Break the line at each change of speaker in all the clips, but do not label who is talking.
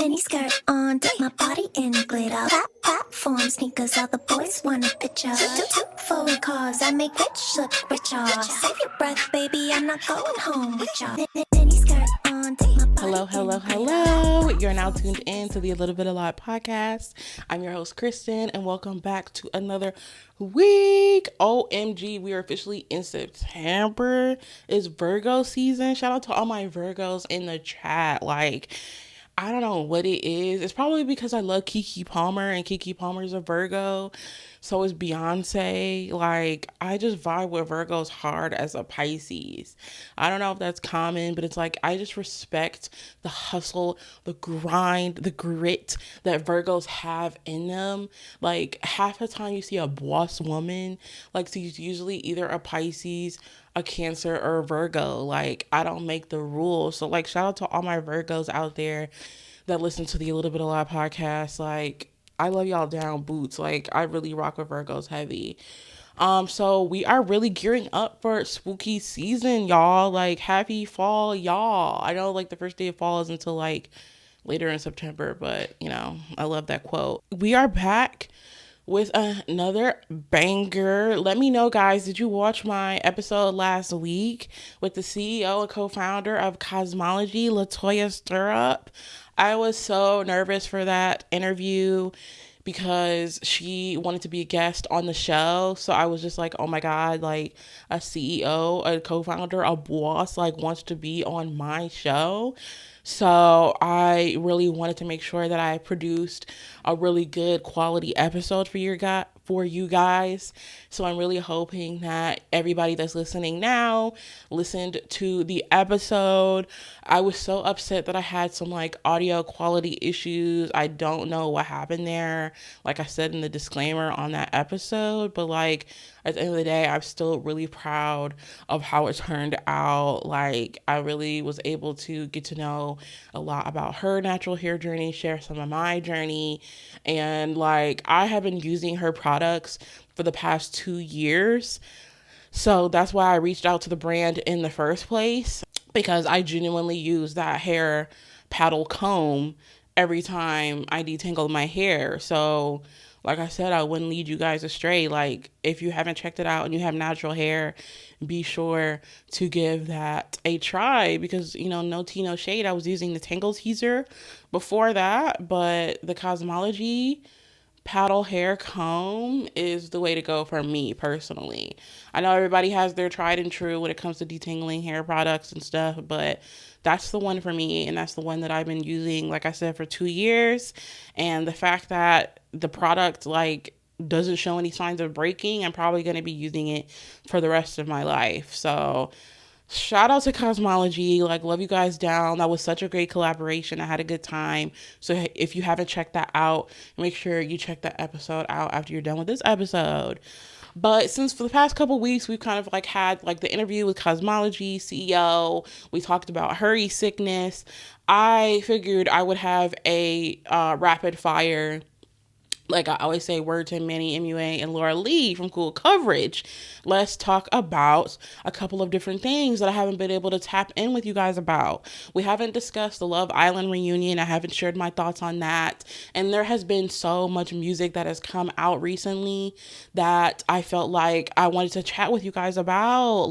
Mini skirt on, dip my body in glitter. Platform sneakers, all the boys want a picture. Two foreign cars, I make rich look richer. Save your breath, baby, I'm not going home with ya. Mini skirt on, dip my body
Hello. You're now tuned in to the A Little Bit of Lot podcast. I'm your host, Kristen, and welcome back to another week. OMG, we are officially in September. It's Virgo season. Shout out to all my Virgos in the chat. I don't know what it is. It's probably because I love Keke Palmer and Keke Palmer's a Virgo. So is Beyonce. I just vibe with Virgos hard as a Pisces. I don't know if that's common, but it's I just respect the hustle, the grind, the grit that Virgos have in them. Half the time you see a boss woman, she's usually either a Pisces, a Cancer, or a Virgo. I don't make the rules. So shout out to all my Virgos out there that listen to the A Little Bit of Lot podcast. I love y'all down boots. I really rock with Virgos heavy. So we are really gearing up for spooky season, y'all. Happy fall, y'all. I know the first day of fall is until later in September, but I love that quote. We are back with another banger. Let me know, guys, did you watch my episode last week with the CEO and co-founder of Cosmology, Latto Sabrina? I was so nervous for that interview because she wanted to be a guest on the show. So I was just oh my God, a CEO, a co-founder, a boss, wants to be on my show. So I really wanted to make sure that I produced a really good quality episode for you guys. So I'm really hoping that everybody that's listening now listened to the episode. I was so upset that I had some audio quality issues. I don't know what happened there. Like I said in the disclaimer on that episode, but at the end of the day, I'm still really proud of how it turned out. I really was able to get to know a lot about her natural hair journey, share some of my journey. And I have been using her products for the past 2 years. So that's why I reached out to the brand in the first place, because I genuinely use that hair paddle comb every time I detangle my hair. So like I said, I wouldn't lead you guys astray. If you haven't checked it out and you have natural hair, be sure to give that a try, because, no tea, no shade. I was using the Tangle Teaser before that, but the Cosmology paddle hair comb is the way to go for me personally. I know everybody has their tried and true when it comes to detangling hair products and stuff, but that's the one for me, and that's the one that I've been using, like I said, for 2 years. And the fact that the product doesn't show any signs of breaking, I'm probably going to be using it for the rest of my life. So shout out to Cosmology. Love you guys down. That was such a great collaboration. I had a good time. So if you haven't checked that out, make sure you check that episode out after you're done with this episode. But since for the past couple weeks, we've kind of had the interview with Cosmology CEO. We talked about hurry sickness. I figured I would have a rapid fire, I always say, word to Manny MUA and Laura Lee from Cool Coverage. Let's talk about a couple of different things that I haven't been able to tap in with you guys about. We haven't discussed the Love Island reunion. I haven't shared my thoughts on that. And there has been so much music that has come out recently that I felt like I wanted to chat with you guys about.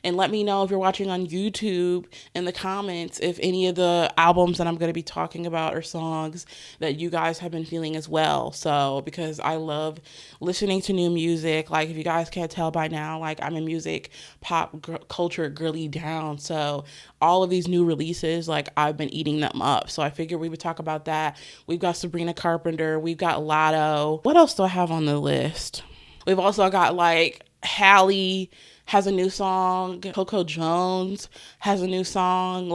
And let me know if you're watching on YouTube in the comments if any of the albums that I'm going to be talking about are songs that you guys have been feeling as well. So, because I love listening to new music. If you guys can't tell by now, I'm a music pop culture girly down. So all of these new releases, I've been eating them up. So I figured we would talk about that. We've got Sabrina Carpenter. We've got Latto. What else do I have on the list? We've also got Halle has a new song. Coco Jones has a new song.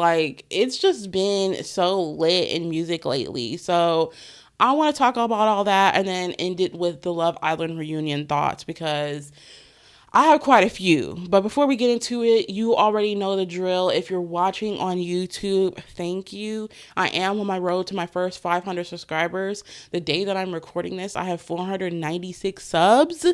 It's just been so lit in music lately. So I want to talk about all that and then end it with the Love Island reunion thoughts, because I have quite a few. But before we get into it, you already know the drill. If you're watching on YouTube, thank you. I am on my road to my first 500 subscribers. The day that I'm recording this, I have 496 subs.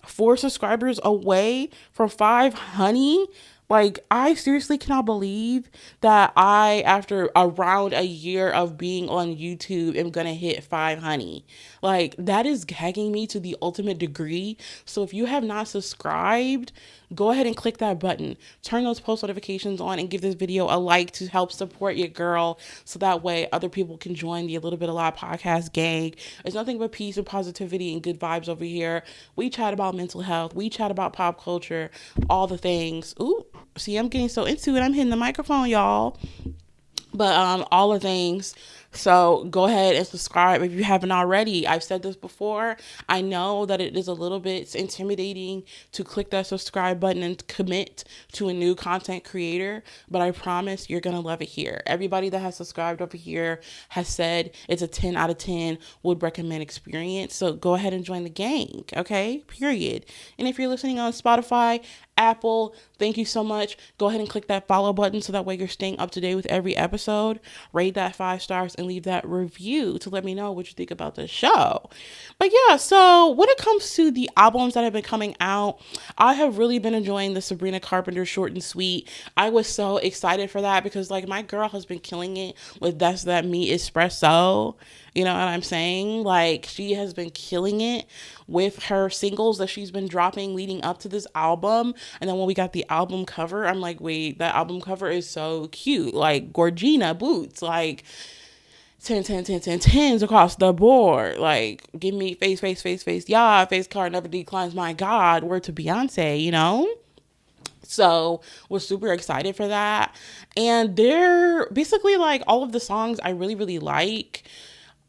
4 subscribers away from 500. Like, I seriously cannot believe that I, after around a year of being on YouTube, am gonna hit 500. Like, that is gagging me to the ultimate degree. So if you have not subscribed, go ahead and click that button. Turn those post notifications on and give this video a like to help support your girl, so that way other people can join the A Little Bit a Lot podcast gang. It's nothing but peace and positivity and good vibes over here. We chat about mental health. We chat about pop culture, all the things. Ooh, see, I'm getting so into it. I'm hitting the microphone, y'all. But all the things. So go ahead and subscribe if you haven't already. I've said this before. I know that it is a little bit intimidating to click that subscribe button and commit to a new content creator, but I promise you're going to love it here. Everybody that has subscribed over here has said it's a 10 out of 10 would recommend experience. So go ahead and join the gang, okay? Period. And if you're listening on Spotify, Apple, thank you so much. Go ahead and click that follow button so that way you're staying up to date with every episode. Rate that 5 stars and leave that review to let me know what you think about the show. But yeah, so when it comes to the albums that have been coming out, I have really been enjoying the Sabrina Carpenter Short and Sweet. I was so excited for that because like my girl has been killing it with That's That Me Espresso. You know what I'm saying? Like, she has been killing it with her singles that she's been dropping leading up to this album. And then when we got the album cover, I'm like, wait, that album cover is so cute. Like, Gorgina boots, like 10, 10, 10, 10, 10s across the board. Like, give me face, face, face, face. Yeah, face card never declines. My God, word to Beyonce, you know? So we're super excited for that. And they're basically like all of the songs I really, really like.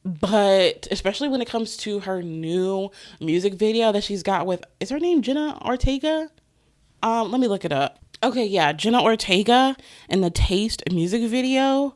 But especially when it comes to her new music video that she's got with, is her name Jana Ortega? Let me look it up. Okay, yeah, Jana Ortega and the Taste music video.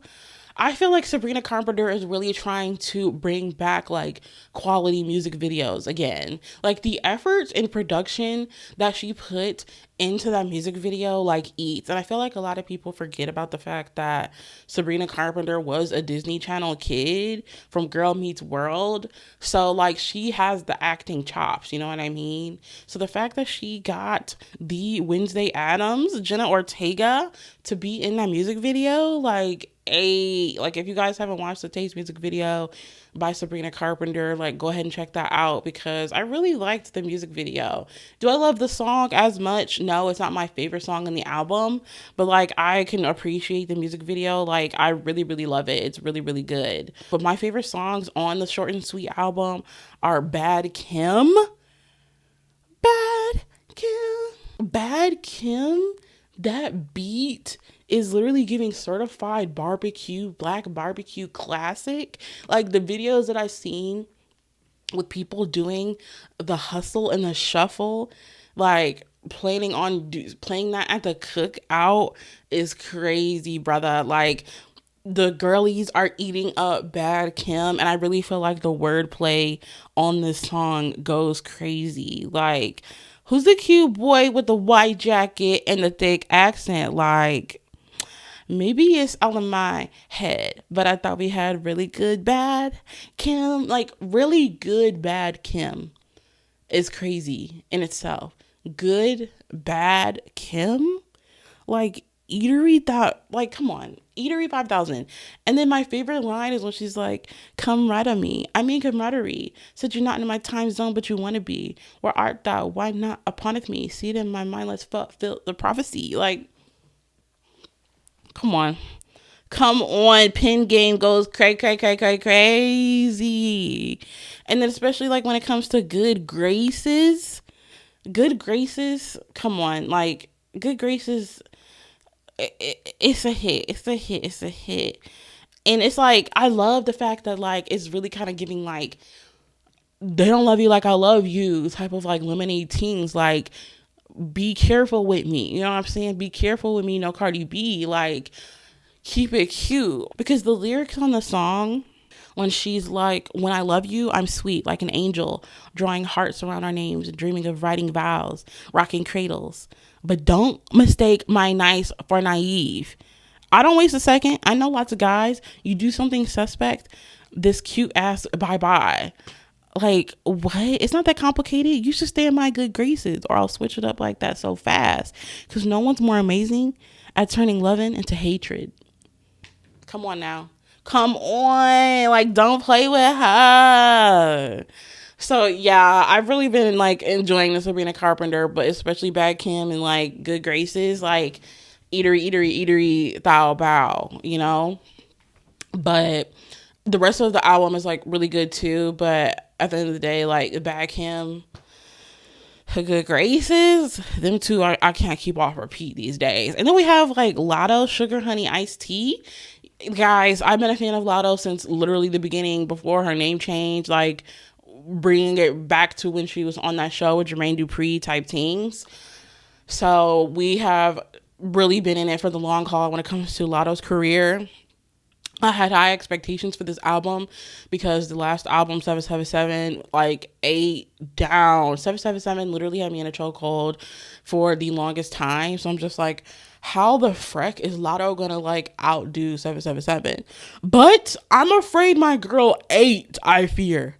I feel like Sabrina Carpenter is really trying to bring back like quality music videos again. Like the efforts in production that she put into that music video like eats. And I feel like a lot of people forget about the fact that Sabrina Carpenter was a Disney Channel kid from Girl Meets World. So like she has the acting chops, you know what I mean? So the fact that she got the Wednesday Addams, Jenna Ortega, to be in that music video, like if you guys haven't watched the Taste music video by Sabrina Carpenter, like go ahead and check that out because I really liked the music video. Do I love the song as much? No, it's not my favorite song in the album, but like I can appreciate the music video. Like I really, really love it. It's really, really good. But my favorite songs on the Short and Sweet album are Bad Kim. Bad Kim. Bad Kim. That beat is literally giving certified barbecue, black barbecue classic. Like the videos that I've seen with people doing the hustle and the shuffle, like planning on playing that at the cookout is crazy, brother. Like the girlies are eating up Bad Kim, and I really feel like the wordplay on this song goes crazy. Like, who's the cute boy with the white jacket and the thick accent? Like, maybe it's all in my head, but I thought we had really good Bad Kim. Like, really good Bad Kim is crazy in itself. Good Bad Kim? Like, Eatery thought, like, come on, Eatery 5000. And then my favorite line is when she's like, come right on me. I mean camaraderie. Said you're not in my time zone, but you want to be. Where art thou? Why not uponeth me? See it in my mind, let's fulfill the prophecy. Like, come on. Come on. Pin game goes crazy. And then especially like when it comes to Good Graces, come on. Like, Good Graces, it's a hit. It's a hit. And it's like, I love the fact that like, it's really kind of giving like, they don't love you like I love you type of like lemonade teens. Like, be careful with me. You know what I'm saying? Be careful with me. No Cardi B. Like, keep it cute. Because the lyrics on the song, when she's like, when I love you, I'm sweet like an angel, drawing hearts around our names, dreaming of writing vows, rocking cradles. But don't mistake my nice for naive. I don't waste a second. I know lots of guys, you do something suspect, this cute ass bye-bye. Like, what? It's not that complicated. You should stay in my good graces, or I'll switch it up like that so fast. Because no one's more amazing at turning loving into hatred. Come on now. Come on. Like, don't play with her. So, yeah, I've really been, like, enjoying the Sabrina Carpenter, but especially Bad Kim and, like, Good Graces. Like, eatery, thou bow, you know? But the rest of the album is, like, really good, too. But at the end of the day, like, Bad Kim, her Good Graces, them two I can't keep off repeat these days. And then we have, like, Latto Sugar Honey Iced Tea. Guys, I've been a fan of Latto since literally the beginning, before her name changed, like bringing it back to when she was on that show with Jermaine Dupri type things. So we have really been in it for the long haul when it comes to Latto's career. I had high expectations for this album because the last album, 777, like, ate down. 777 literally had me in a chokehold for the longest time. So I'm just like, how the freck is Latto gonna, like, outdo 777? But I'm afraid my girl ate, I fear.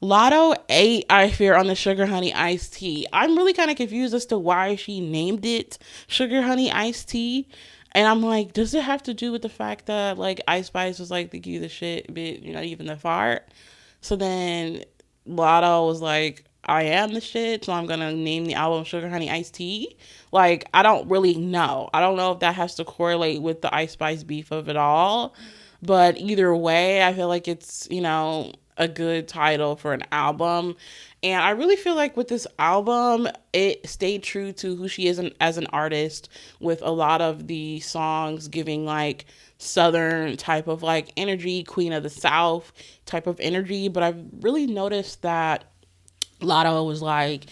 Latto ate, I fear, on the Sugar Honey Iced Tea. I'm really kind of confused as to why she named it Sugar Honey Iced Tea. And I'm like, does it have to do with the fact that, like, Ice Spice was like, the shit, but you're not even the fart? So then Latto was like, I am the shit, so I'm gonna name the album Sugar Honey Iced Tea. Like, I don't really know. I don't know if that has to correlate with the Ice Spice beef of it all. But either way, I feel like it's, you know, a good title for an album. And I really feel like with this album, it stayed true to who she is as an artist, with a lot of the songs giving, like, Southern type of, like, energy, Queen of the South type of energy. But I've really noticed that Latto was, like,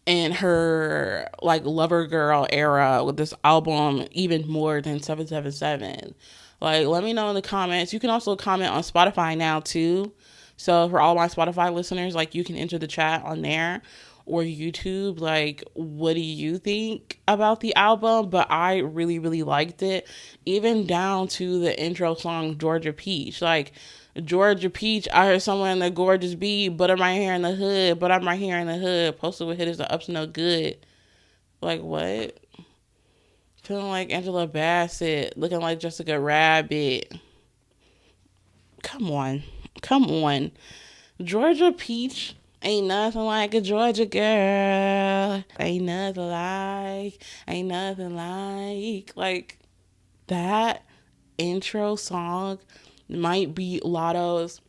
in her, like, lover girl era with this album even more than 777. Like, let me know in the comments. You can also comment on Spotify now too. So for all my Spotify listeners, like, you can enter the chat on there, or YouTube. Like, what do you think about the album? But I really, really liked it, even down to the intro song, Georgia Peach. Like, Georgia Peach, I heard somewhere in the gorgeous bee, but I'm right here in the hood, but I'm right here in the hood. Posted with hitters, the ups no good. Like, what? Feeling like Angela Bassett, looking like Jessica Rabbit. Come on. Come on. Georgia Peach ain't nothing like a Georgia girl. Ain't nothing like that intro song might be Latto's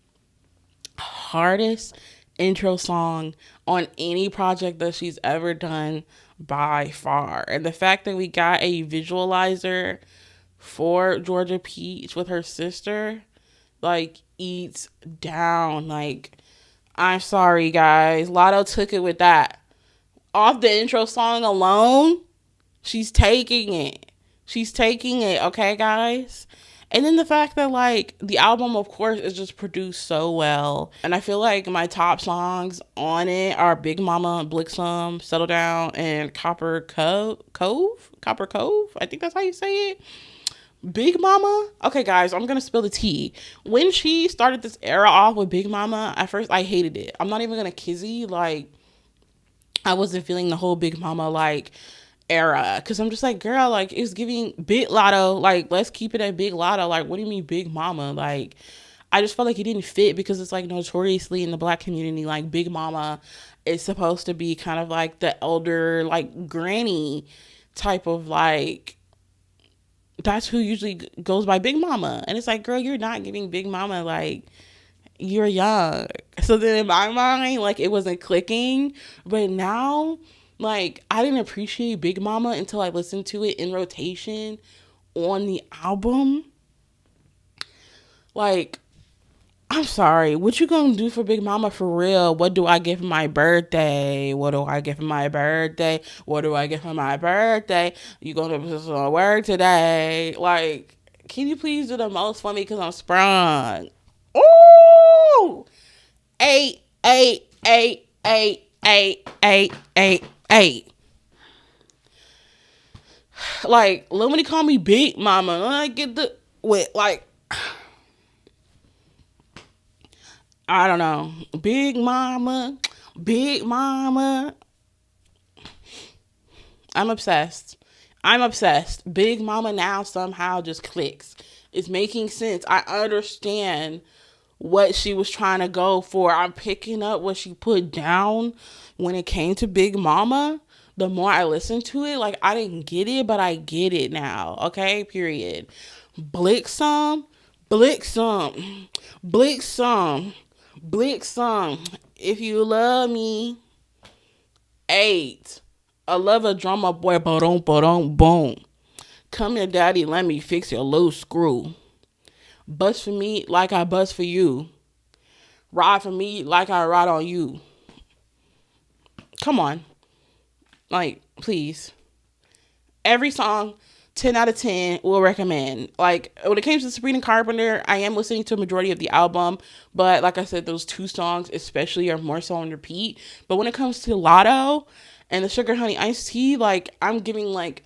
hardest intro song on any project that she's ever done by far. And the fact that we got a visualizer for Georgia Peach with her sister, like, eats down. Like, I'm sorry, guys. Latto took it with that. Off the intro song alone, she's taking it. She's taking it, okay, guys? And then the fact that, like, the album, of course, is just produced so well. And I feel like my top songs on it are Big Mama, Blixum, Settle Down, and Copper Cove? Copper Cove? I think that's how you say it. Big Mama? Okay, guys, I'm gonna spill the tea. When she started this era off with Big Mama, at first I hated it. I'm not even gonna kizzy. Like, I wasn't feeling the whole Big Mama, like, era, because I'm just like, girl, like, it's giving Big Latto. Like, let's keep it at Big Latto. Like, what do you mean Big Mama? Like, I just felt like it didn't fit, because it's, like, notoriously in the Black community, like, Big Mama is supposed to be kind of like the elder, like, granny type of, like, that's who usually goes by Big Mama. And it's like, girl, you're not giving Big Mama, like, you're young. So then in my mind, like, it wasn't clicking. But now, like, I didn't appreciate Big Mama until I listened to it in rotation on the album. Like, I'm sorry. What you gonna do for Big Mama for real? What do I get for my birthday? What do I get for my birthday? What do I get for my birthday? You gonna put this on work today? Like, can you please do the most for me? Because I'm sprung. Ooh! Eight, eight, eight, eight, eight, eight, eight, eight. Like, Lumini call me Big Mama. When I get the, with, like, I don't know. Big Mama, Big Mama. I'm obsessed. I'm obsessed. Big Mama now somehow just clicks. It's making sense. I understand what she was trying to go for. I'm picking up what she put down when it came to Big Mama. The more I listen to it, like, I didn't get it, but I get it now. Okay, period. Blick some, blick some, blick some, blick some. If you love me, 8. I love a drummer boy, boom, boom. Come here, daddy, let me fix your loose screw. Bust for me like I bust for you. Ride for me like I ride on you. Come on. Like, please. Every song, 10 out of 10 will recommend. Like, when it comes to Sabrina Carpenter, I am listening to a majority of the album, but like I said, those 2 songs especially are more so on repeat. But when it comes to Latto and the Sugar Honey Iced Tea, like, I'm giving, like,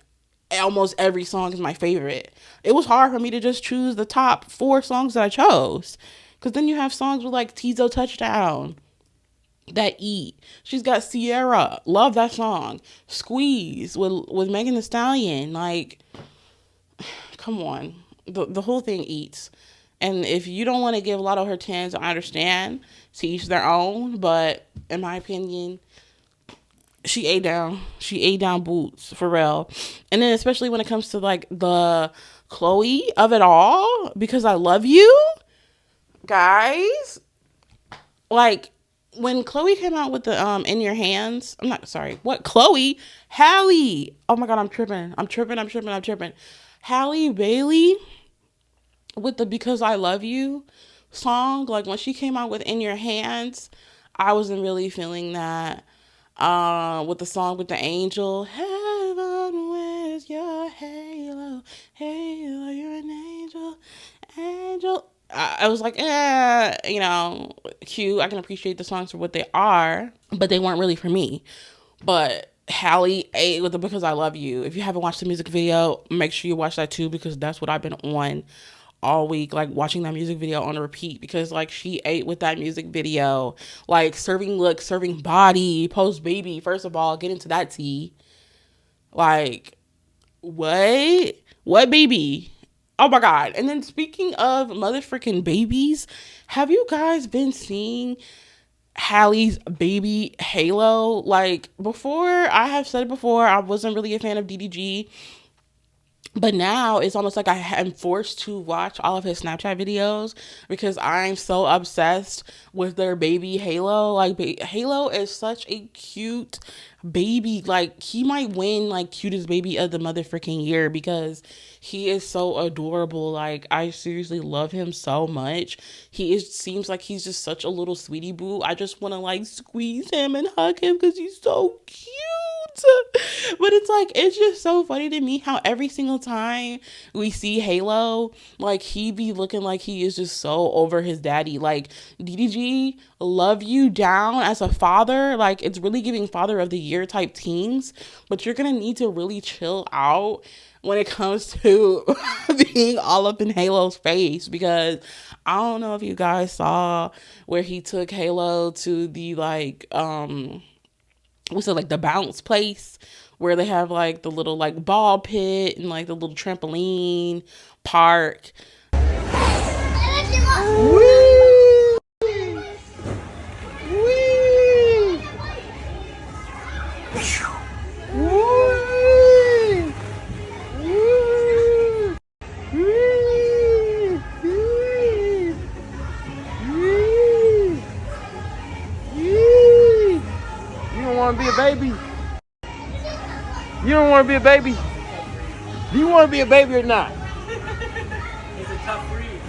almost every song is my favorite. It was hard for me to just choose the top 4 songs that I chose, because then you have songs with, like, Tizo Touchdown that eat. She's got Sierra, love that song. Squeeze with Megan Thee Stallion. Like, come on, the whole thing eats. And if you don't want to give a lot of her 10s, I understand. To each their own. But in my opinion, she ate down boots, for real. And then especially when it comes to, like, the Chloe of it all, Because I Love You, guys. Like, when Chloe came out with the In Your Hands, I'm not sorry. What Chloe? Halle. Oh my god, I'm tripping. Halle Bailey with the Because I Love You song. Like, when she came out with In Your Hands, I wasn't really feeling that. With the song with the angel, heaven, where's your halo? Halo, you're an angel, angel. I was like, cute. I can appreciate the songs for what they are, but they weren't really for me. But Halle ate with the Because I Love You. If you haven't watched the music video, make sure you watch that too, because that's what I've been on all week, like, watching that music video on a repeat, because, like, she ate with that music video. Like, serving look, serving body, post baby. First of all, get into that tea. Like, what baby? Oh my god. And then, speaking of motherfucking babies, have you guys been seeing Halle's baby Halo? Like, before, I have said before, I wasn't really a fan of DDG. But now it's almost like I am forced to watch all of his Snapchat videos, because I'm so obsessed with their baby Halo. Like, Halo is such a cute baby. Like, he might win, like, cutest baby of the motherfucking year, because he is so adorable. Like, I seriously love him so much. Seems like he's just such a little sweetie boo. I just want to, like, squeeze him and hug him, because he's so cute. But it's like, it's just so funny to me how every single time we see Halo, like, he be looking like he is just so over his daddy. Like, DDG, love you down as a father. Like, it's really giving father of the year type teams, but you're gonna need to really chill out when it comes to being all up in Halo's face, because I don't know if you guys saw where he took Halo to the, like, what's it, like, the bounce place where they have, like, the little, like, ball pit and, like, the little trampoline park. Woo! Woo!
You don't want to be a baby? You don't want to be a baby? Do you want to be a baby or not?
It's a tough breed.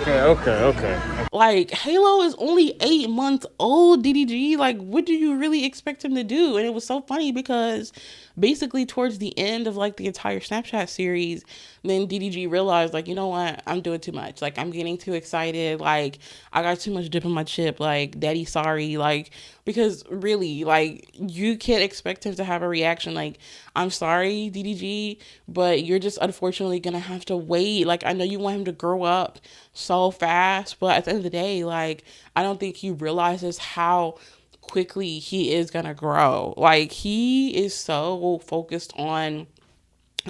Okay.
Like, Halo is only 8 months old, DDG. Like, what do you really expect him to do? And it was so funny because basically towards the end of like the entire Snapchat series, then DDG realized like, you know what, I'm doing too much. Like I'm getting too excited. Like I got too much dip in my chip. Like daddy, sorry. Like, because really, like you can't expect him to have a reaction. Like, I'm sorry, DDG, but you're just unfortunately gonna have to wait. Like I know you want him to grow up so fast, but at the end of the day, like I don't think he realizes how quickly he is gonna grow. Like he is so focused on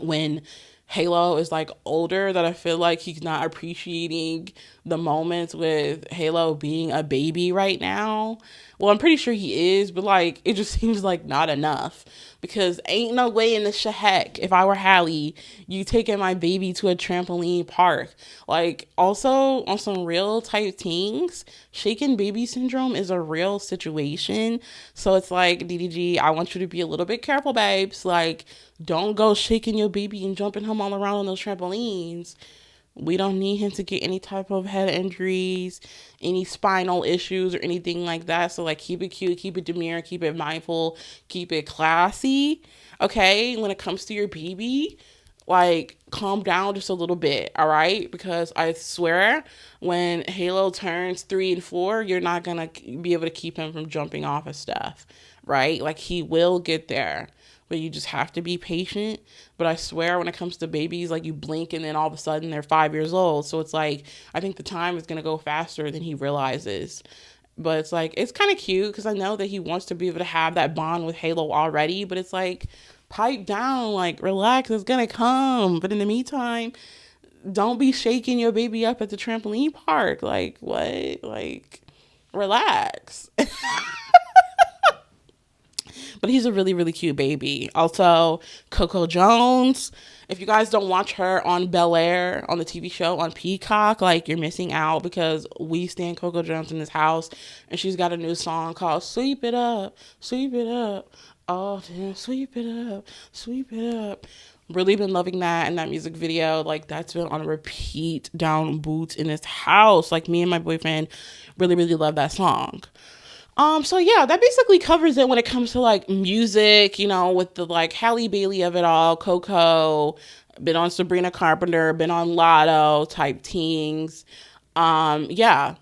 when Halo is like older that I feel like he's not appreciating the moments with Halo being a baby right now. Well, I'm pretty sure he is, but like it just seems like not enough, because ain't no way in the heck if I were Halle, you taking my baby to a trampoline park. Like also on some real type things, shaken baby syndrome is a real situation. So it's like, DDG, I want you to be a little bit careful, babes. Like don't go shaking your baby and jumping him all around on those trampolines. We don't need him to get any type of head injuries, any spinal issues or anything like that. So like keep it cute, keep it demure, keep it mindful, keep it classy. Okay, when it comes to your baby, like calm down just a little bit, all right? Because I swear when Halo turns 3 and 4, you're not gonna be able to keep him from jumping off of stuff, right? Like he will get there, but you just have to be patient. But I swear when it comes to babies, like you blink and then all of a sudden they're 5 years old. So it's like, I think the time is going to go faster than he realizes. But it's like, it's kind of cute because I know that he wants to be able to have that bond with Halo already. But it's like, pipe down, like relax, it's going to come. But in the meantime, don't be shaking your baby up at the trampoline park. Like, what? Like, relax. But he's a really, really cute baby. Also, Coco Jones. If you guys don't watch her on Bel Air, on the TV show on Peacock, like you're missing out, because we stand Coco Jones in this house. And she's got a new song called Sweep It Up, Sweep It Up. Oh, damn, sweep it up, sweep it up. Really been loving that, and that music video, like that's been on repeat down boots in this house. Like me and my boyfriend really, really love that song. So yeah, that basically covers it when it comes to like music, you know, with the like Halle Bailey of it all, Coco, been on Sabrina Carpenter, been on Latto type things. Yeah.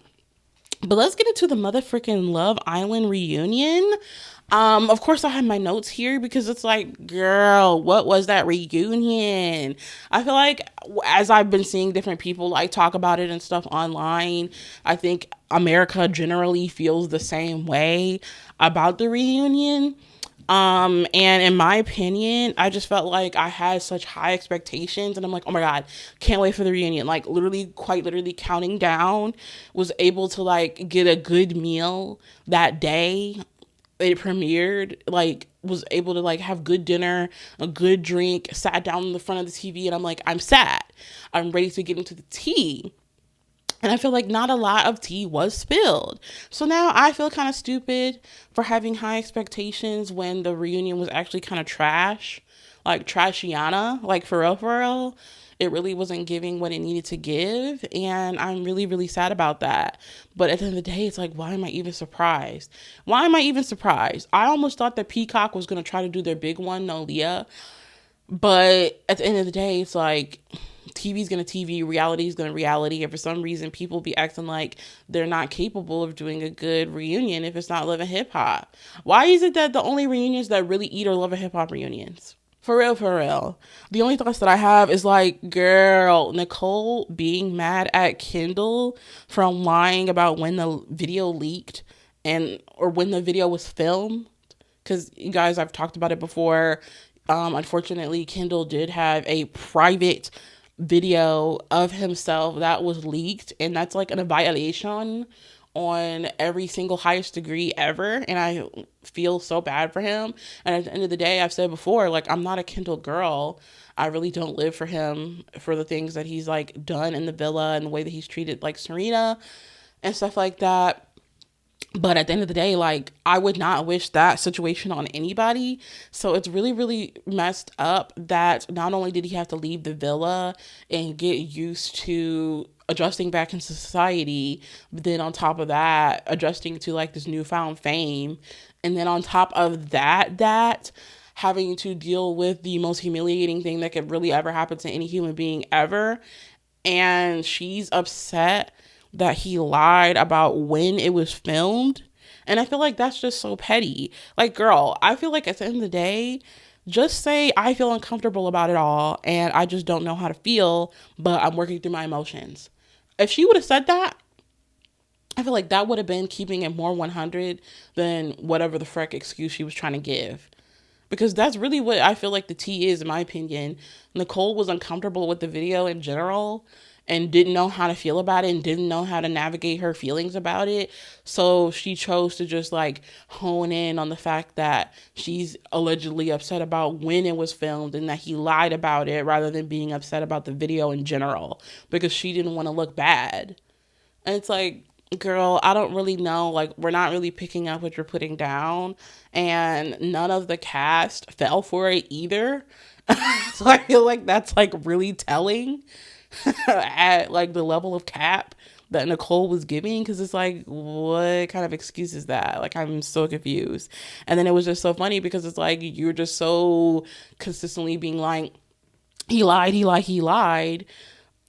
But let's get into the motherfucking Love Island reunion. Of course I have my notes here because it's like, girl, what was that reunion? I feel like as I've been seeing different people like talk about it and stuff online, I think America generally feels the same way about the reunion. And in my opinion, I just felt like I had such high expectations and I'm like, oh my God, can't wait for the reunion. Like literally, quite literally counting down, was able to like get a good meal that day it premiered, like was able to like have good dinner, a good drink, sat down in the front of the TV and I'm like, I'm sad. I'm ready to get into the tea. And I feel like not a lot of tea was spilled. So now I feel kind of stupid for having high expectations when the reunion was actually kind of trash. Like trashiana, like for real, for real. It really wasn't giving what it needed to give. And I'm really, really sad about that. But at the end of the day, it's like, why am I even surprised? Why am I even surprised? I almost thought that Peacock was going to try to do their big one, no Leah. But at the end of the day, it's like TV's going to TV, reality's going to reality. And for some reason, people be acting like they're not capable of doing a good reunion if it's not Love and Hip Hop. Why is it that the only reunions that really eat are Love and Hip Hop reunions? For real, for real. The only thoughts that I have is like, girl, Nicole being mad at Kendall from lying about when the video leaked or when the video was filmed. Because you guys, I've talked about it before. Unfortunately, Kendall did have a private video of himself that was leaked, and that's like a violation on every single highest degree ever, and I feel so bad for him. And at the end of the day, I've said before, like, I'm not a Kendall girl. I really don't live for him for the things that he's like done in the villa and the way that he's treated like Serena and stuff like that. But at the end of the day, like, I would not wish that situation on anybody. So it's really, really messed up that not only did he have to leave the villa and get used to adjusting back into society, but then on top of that, adjusting to like this newfound fame. And then on top of that having to deal with the most humiliating thing that could really ever happen to any human being ever. And she's upset that he lied about when it was filmed. And I feel like that's just so petty. Like, girl, I feel like at the end of the day, just say I feel uncomfortable about it all and I just don't know how to feel, but I'm working through my emotions. If she would have said that, I feel like that would have been keeping it more 100 than whatever the frick excuse she was trying to give. Because that's really what I feel like the tea is, in my opinion. Nicole was uncomfortable with the video in general and didn't know how to feel about it and didn't know how to navigate her feelings about it. So she chose to just like hone in on the fact that she's allegedly upset about when it was filmed and that he lied about it rather than being upset about the video in general because she didn't want to look bad. And it's like, girl, I don't really know. Like, we're not really picking up what you're putting down. And none of the cast fell for it either. So I feel like that's like really telling at like the level of cap that Nicole was giving. Because it's like, what kind of excuse is that? Like, I'm so confused. And then it was just so funny because it's like, you're just so consistently being like, he lied, he lied, he lied.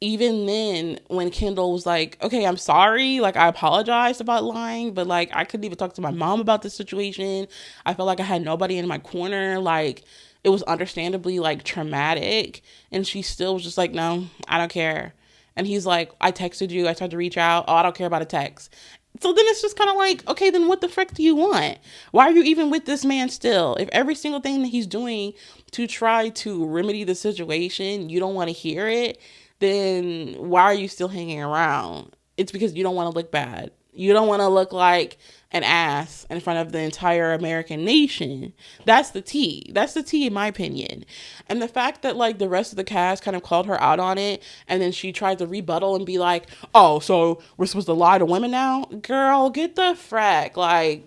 Even then, when Kendall was like, okay, I'm sorry, like, I apologized about lying, but, like, I couldn't even talk to my mom about the situation. I felt like I had nobody in my corner. Like, it was understandably, like, traumatic. And she still was just like, no, I don't care. And he's like, I texted you. I tried to reach out. Oh, I don't care about a text. So then it's just kind of like, okay, then what the frick do you want? Why are you even with this man still? If every single thing that he's doing to try to remedy the situation, you don't want to hear it, then why are you still hanging around? It's because you don't want to look bad. You don't want to look like an ass in front of the entire American nation. That's the tea. That's the tea, in my opinion. And the fact that, like, the rest of the cast kind of called her out on it, and then she tried to rebuttal and be like, oh, so we're supposed to lie to women now? Girl, get the frack. Like,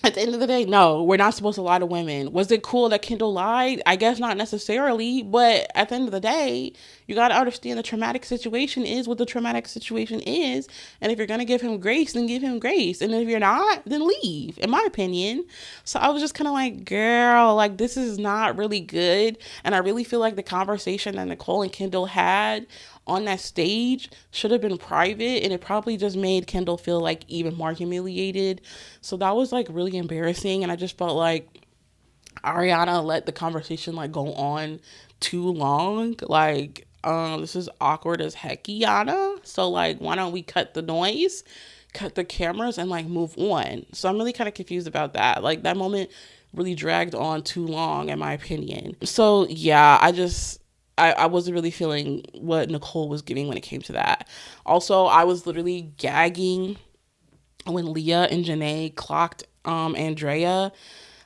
at the end of the day, no, we're not supposed to lie to women. Was it cool that Kendall lied? I guess not necessarily, but at the end of the day, you got to understand the traumatic situation is what the traumatic situation is. And if you're going to give him grace, then give him grace. And if you're not, then leave, in my opinion. So I was just kind of like, girl, like, this is not really good. And I really feel like the conversation that Nicole and Kendall had on that stage should have been private, and it probably just made Kendall feel like even more humiliated. So that was like really embarrassing, and I just felt like Ariana let the conversation like go on too long. Like, this is awkward as heck, Jana. So like, why don't we cut the noise, cut the cameras, and like move on? So I'm really kind of confused about that. Like, that moment really dragged on too long, in my opinion. So yeah, I wasn't really feeling what Nicole was giving when it came to that. Also, I was literally gagging when Leah and Janae clocked Andrea.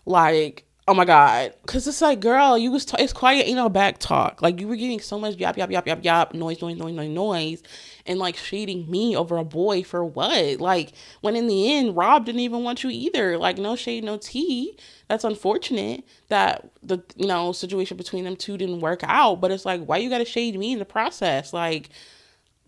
Like, oh my God. Because it's like, girl, you was it's quiet, ain't no back talk. Like, you were giving so much yap, yap, yap, yap, yap, noise, noise, noise, noise, noise, and like shading me over a boy for what? Like, when in the end, Rob didn't even want you either. Like, no shade, no tea. That's unfortunate that the, situation between them two didn't work out. But it's like, why you gotta shade me in the process? Like,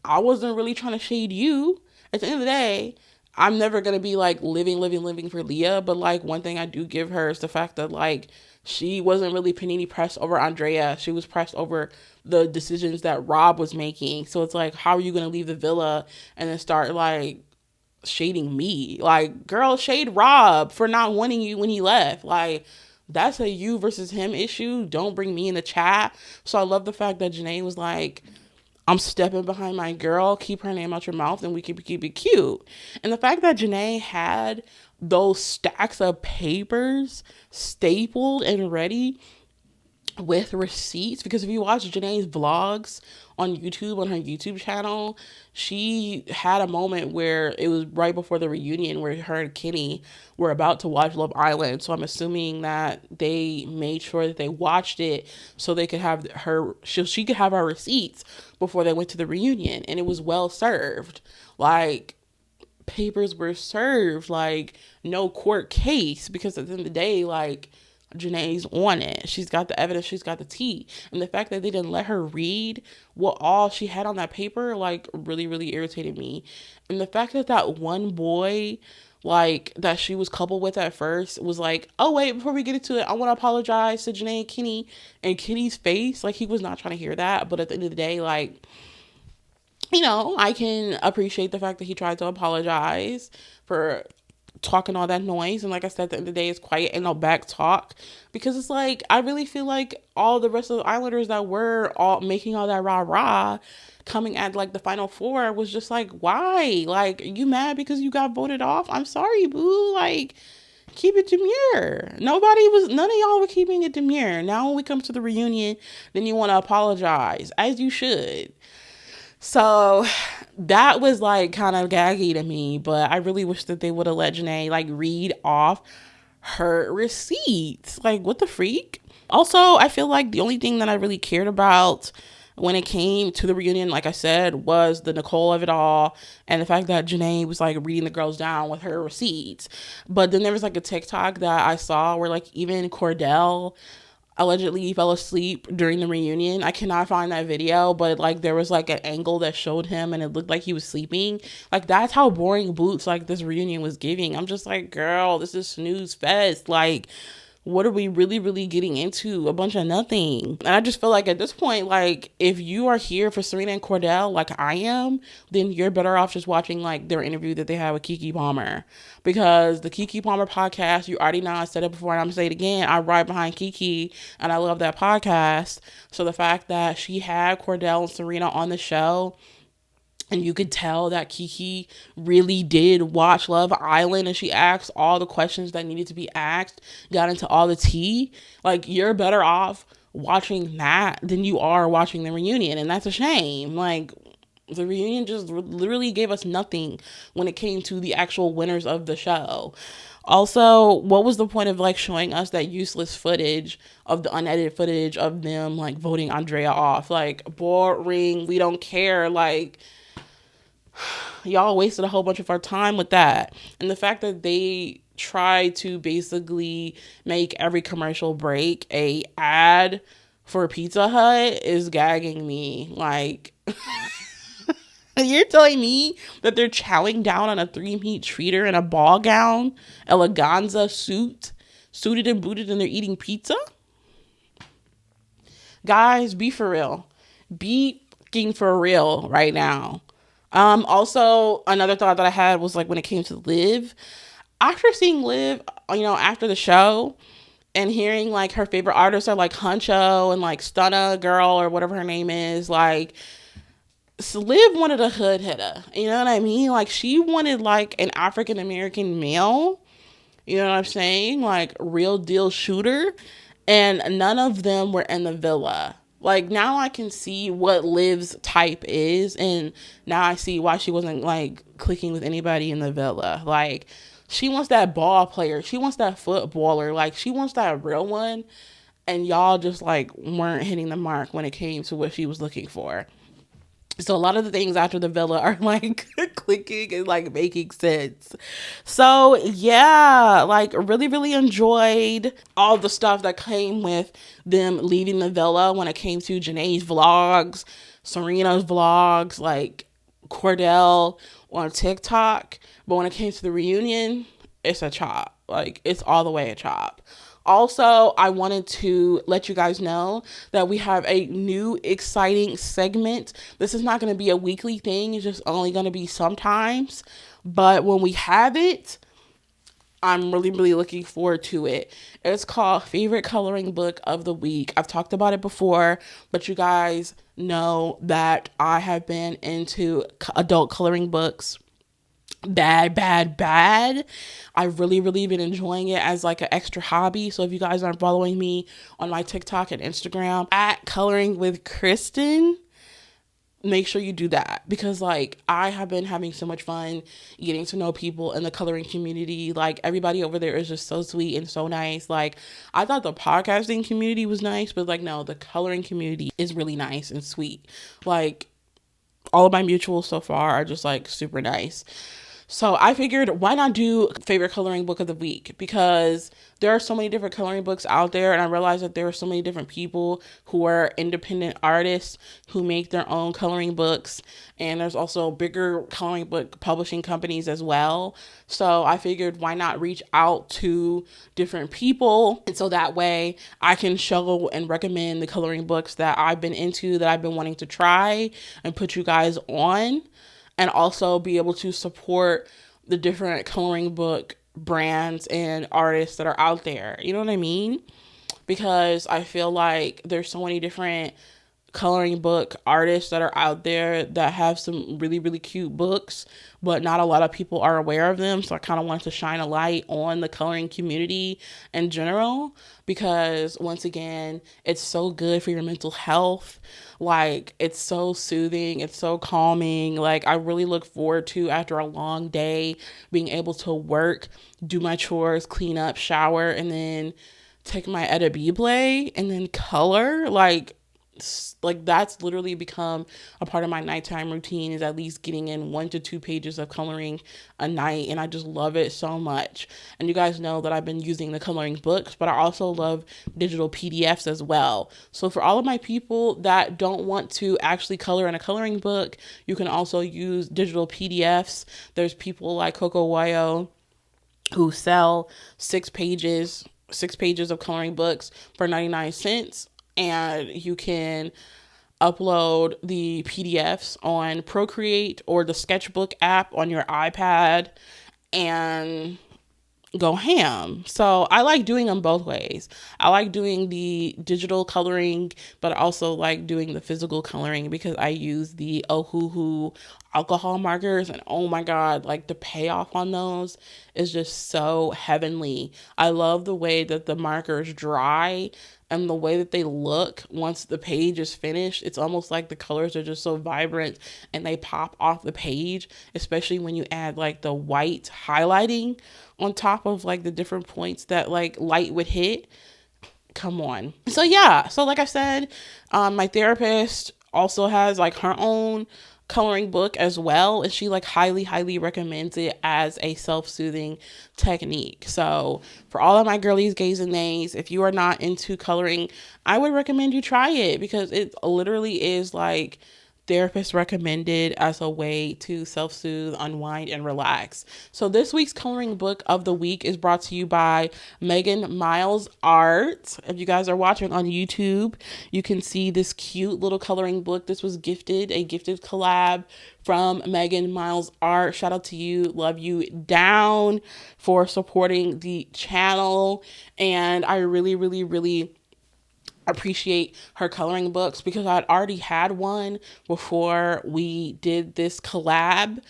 I wasn't really trying to shade you. At the end of the day, I'm never going to be like living for Leah. But like, one thing I do give her is the fact that like, she wasn't really panini pressed over Andrea. She was pressed over the decisions that Rob was making. So it's like, how are you going to leave the villa and then start like shading me? Like, girl, shade Rob for not wanting you when he left. Like, that's a you versus him issue. Don't bring me in the chat. So I love the fact that Janae was like, I'm stepping behind my girl, keep her name out your mouth, and we can keep it cute. And the fact that Janae had those stacks of papers stapled and ready with receipts, because if you watch Janae's vlogs on YouTube, on her YouTube channel, she had a moment where it was right before the reunion where her and Kenny were about to watch Love Island. So I'm assuming that they made sure that they watched it so they could have she could have her receipts before they went to the reunion. And it was well served. Like, papers were served, like no court case, because at the end of the day, like, Janae's on it. She's got the evidence. She's got the tea. And the fact that they didn't let her read what all she had on that paper, like, really, really irritated me. And the fact that that one boy like that she was coupled with at first was like, oh wait, before we get into it, I want to apologize to Janae and Kenny. And Kenny's face, like he was not trying to hear that. But at the end of the day, like, you know, I can appreciate the fact that he tried to apologize for talking all that noise. And like I said, at the end of the day, it's quiet and no back talk, because it's like, I really feel like all the rest of the Islanders that were all making all that rah-rah coming at like the final four was just like, why? Like, you mad because you got voted off? I'm sorry, boo. Like, keep it demure. None of y'all were keeping it demure. Now when we come to the reunion, then you want to apologize, as you should. So that was like kind of gaggy to me, but I really wish that they would have let Janae like read off her receipts. Like, what the freak? Also, I feel like the only thing that I really cared about when it came to the reunion, like I said, was the Nicole of it all, and the fact that Janae was like reading the girls down with her receipts. But then there was like a TikTok that I saw where like even Cordell allegedly fell asleep during the reunion. I cannot find that video, but like there was like an angle that showed him and it looked like he was sleeping. Like, that's how boring boots like this reunion was giving. I'm just like, girl, this is snooze fest. Like, what are we really getting into? A bunch of nothing. And I just feel like at this point, like, if you are here for Serena and Cordell, like I am, then you're better off just watching like their interview that they had with Keke Palmer. Because the Keke Palmer podcast, you already know, I said it before and I'm gonna say it again, I ride behind Keke and I love that podcast. So the fact that she had Cordell and Serena on the show, and you could tell that Keke really did watch Love Island and she asked all the questions that needed to be asked, got into all the tea. Like, you're better off watching that than you are watching the reunion. And that's a shame. Like, the reunion just literally gave us nothing when it came to the actual winners of the show. Also, what was the point of like showing us that useless footage of the unedited footage of them like voting Andrea off? Like, boring. We don't care. Like, y'all wasted a whole bunch of our time with that. And the fact that they try to basically make every commercial break a ad for Pizza Hut is gagging me. Like, you're telling me that they're chowing down on a 3-meat treater in a ball gown, eleganza suit, suited and booted, and they're eating pizza? Guys, be for real. Be fucking for real right now. Also, another thought that I had was like when it came to Liv, after seeing Liv, you know, after the show and hearing like her favorite artists are like Huncho and like Stunna Girl or whatever her name is, like, so Liv wanted a hood hitter, you know what I mean? Like, she wanted like an African American male, you know what I'm saying? Like, real deal shooter, and none of them were in the villa. Like, now I can see what Liv's type is, and now I see why she wasn't, like, clicking with anybody in the villa. Like, she wants that ball player. She wants that footballer. Like, she wants that real one, and y'all just, like, weren't hitting the mark when it came to what she was looking for. So a lot of the things after the villa are like clicking and like making sense. So yeah, like really enjoyed all the stuff that came with them leaving the villa when it came to Janae's vlogs, Serena's vlogs, like Cordell on TikTok. But when it came to the reunion, it's a chop. Like, it's all the way a chop. Also, I wanted to let you guys know that we have a new exciting segment. This is not going to be a weekly thing. It's just only going to be sometimes. But when we have it, I'm really looking forward to it. It's called Favorite Coloring Book of the Week. I've talked about it before, but you guys know that I have been into adult coloring books bad. I've really been enjoying it as like an extra hobby. So if you guys aren't following me on my TikTok and Instagram at Coloring with Kristen, make sure you do that, because like I have been having so much fun getting to know people in the coloring community. Like, everybody over there is just so sweet and so nice. Like, I thought the podcasting community was nice, but like, no, the coloring community is really nice and sweet. Like, all of my mutuals so far are just like super nice. So I figured, why not do favorite coloring book of the week? Because there are so many different coloring books out there, and I realized that there are so many different people who are independent artists who make their own coloring books, and there's also bigger coloring book publishing companies as well. So I figured, why not reach out to different people, and so that way I can show and recommend the coloring books that I've been into, that I've been wanting to try, and put you guys on, and also be able to support the different coloring book brands and artists that are out there. You know what I mean? Because I feel like there's so many different coloring book artists that are out there that have some really, really cute books, but not a lot of people are aware of them. So I kind of want to shine a light on the coloring community in general, because once again, it's so good for your mental health. Like, it's so soothing, it's so calming. Like, I really look forward to, after a long day, being able to work, do my chores, clean up, shower, and then take my edible and then color. Like that's literally become a part of my nighttime routine, is at least getting in 1 to 2 pages of coloring a night, and I just love it so much. And you guys know that I've been using the coloring books, but I also love digital PDFs as well. So for all of my people that don't want to actually color in a coloring book, you can also use digital PDFs. There's people like Coco who sell 6 pages of coloring books for 99 cents. And you can upload the PDFs on Procreate or the Sketchbook app on your iPad and go ham. So I like doing them both ways. I like doing the digital coloring, but I also like doing the physical coloring, because I use the Ohuhu alcohol markers, and oh my god, like the payoff on those is just so heavenly. I love the way that the markers dry and the way that they look once the page is finished. It's almost like the colors are just so vibrant and they pop off the page, especially when you add like the white highlighting on top of like the different points that like light would hit. Come on. So yeah, so like I said, my therapist also has like her own coloring book as well, and she like highly recommends it as a self-soothing technique. So for all of my girlies, gays, and nays, if you are not into coloring, I would recommend you try it, because it literally is like therapist recommended as a way to self-soothe, unwind, and relax. So this week's coloring book of the week is brought to you by Megan Miles Art. If you guys are watching on YouTube, you can see this cute little coloring book. This was a gifted collab from Megan Miles Art. Shout out to you. Love you down for supporting the channel. And I really appreciate her coloring books, because I'd already had one before we did this collab,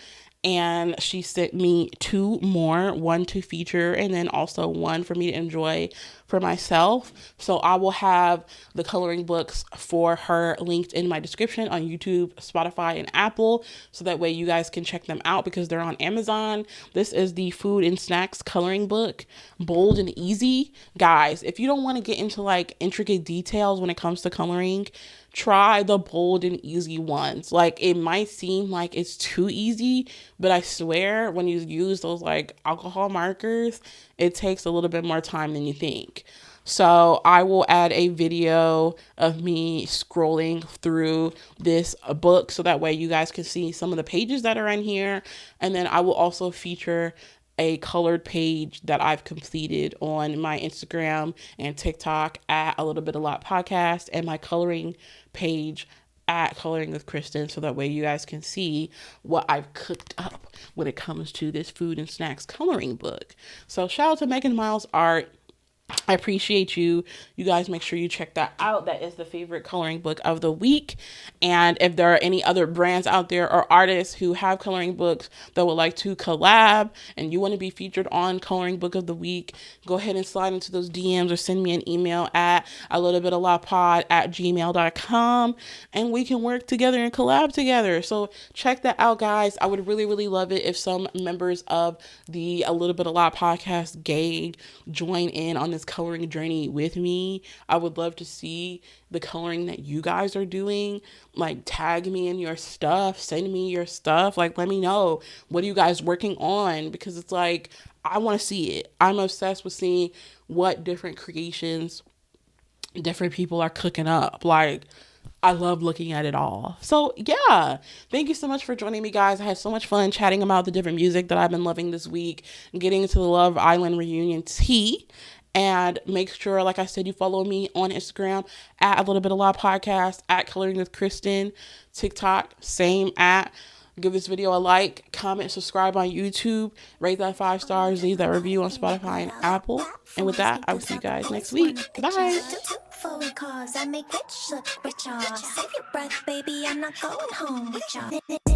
and she sent me 2 more, one to feature and then also one for me to enjoy for myself. So I will have the coloring books for her linked in my description on YouTube, Spotify, and Apple, so that way you guys can check them out, because they're on Amazon. This is the Food and Snacks coloring book, Bold and Easy. Guys, if you don't want to get into like intricate details when it comes to coloring, try the Bold and Easy ones. Like, it might seem like it's too easy, but I swear when you use those like alcohol markers, it takes a little bit more time than you think. So I will add a video of me scrolling through this book, so that way you guys can see some of the pages that are in here. And then I will also feature a colored page that I've completed on my Instagram and TikTok at A Little Bit A Lot Podcast, and my coloring page at Coloring with Kristen, so that way you guys can see what I've cooked up when it comes to this Food and Snacks coloring book. So shout out to Megan Miles Art. I appreciate you. You guys make sure you check that out. That is the favorite coloring book of the week. And if there are any other brands out there or artists who have coloring books that would like to collab and you want to be featured on coloring book of the week, go ahead and slide into those DMs or send me an email at a little bit a lot pod@gmail.com, and we can work together and collab together. So check that out, guys. I would really love it if some members of the A Little Bit a Lot podcast gang join in on this coloring journey with me. I would love to see the coloring that you guys are doing. Like, tag me in your stuff, send me your stuff. Like, let me know, what are you guys working on? Because it's like, I want to see it. I'm obsessed with seeing what different creations different people are cooking up. Like, I love looking at it all. So yeah, thank you so much for joining me, guys. I had so much fun chatting about the different music that I've been loving this week, getting into the Love Island reunion tea. And make sure, like I said, you follow me on Instagram at A Little Bit of Law Podcast, at Coloring with Kristen, TikTok, same at. Give this video a like, comment, subscribe on YouTube, rate that 5 stars, leave that review on Spotify and Apple. And with that, I will see you guys next week. Bye.
Foreign cars, I make rich look richer. Save your breath, baby, I'm not going home with y'all.